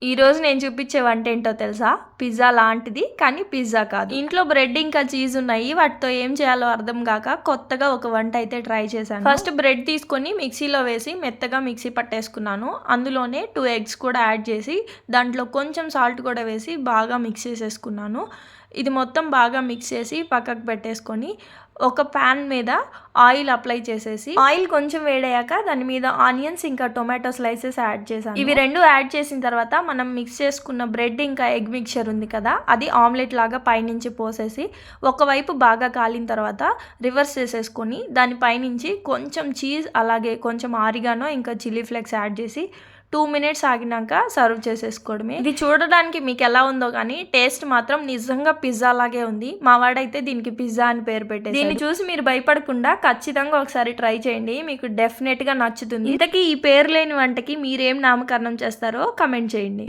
ఈరోజు నేను చూపించే వంట ఏంటో తెలుసా? పిజ్జా లాంటిది, కానీ పిజ్జా కాదు. ఇంట్లో బ్రెడ్ ఇంకా చీజ్ ఉన్నాయి. వాటితో ఏం చేయాలో అర్థం కాక కొత్తగా ఒక వంట అయితే ట్రై చేశాను. ఫస్ట్ బ్రెడ్ తీసుకొని మిక్సీలో వేసి మెత్తగా మిక్సీ పట్టేసుకున్నాను. అందులోనే 2 ఎగ్స్ కూడా యాడ్ చేసి దాంట్లో కొంచెం సాల్ట్ కూడా వేసి బాగా మిక్స్ చేసేసుకున్నాను. ఇది మొత్తం బాగా మిక్స్ చేసి పక్కకు పెట్టేసుకొని ఒక ప్యాన్ మీద ఆయిల్ అప్లై చేసేసి ఆయిల్ కొంచెం వేడయ్యాక దాని మీద ఆనియన్స్ ఇంకా టొమాటో స్లైసెస్ యాడ్ చేశాను. ఇవి రెండు యాడ్ చేసిన తర్వాత మనం మిక్స్ చేసుకున్న బ్రెడ్ ఇంకా ఎగ్ మిక్చర్ ఉంది కదా, అది ఆమ్లెట్ లాగా పైనుంచి పోసేసి ఒకవైపు బాగా కాలిన తర్వాత రివర్స్ చేసేసుకొని దాని పైనుంచి కొంచెం చీజ్ అలాగే కొంచెం ఆరిగానో ఇంకా చిల్లీ ఫ్లేక్స్ యాడ్ చేసి 2 మినిట్స్ ఆగినాక సర్వ్ చేసేసుకోవడమే. ఇది చూడడానికి మీకు ఎలా ఉందో కానీ టేస్ట్ మాత్రం నిజంగా పిజ్జా లాగే ఉంది. మా వాడైతే దీనికి పిజ్జా అని పేరు పెట్టేసి. దీన్ని చూసి మీరు భయపడకుండా ఖచ్చితంగా ఒకసారి ట్రై చేయండి, మీకు డెఫినెట్ గా నచ్చుతుంది. ఇంతకీ ఈ పేరు లేని వంటకి మీరేం నామకరణం చేస్తారో కమెంట్ చేయండి.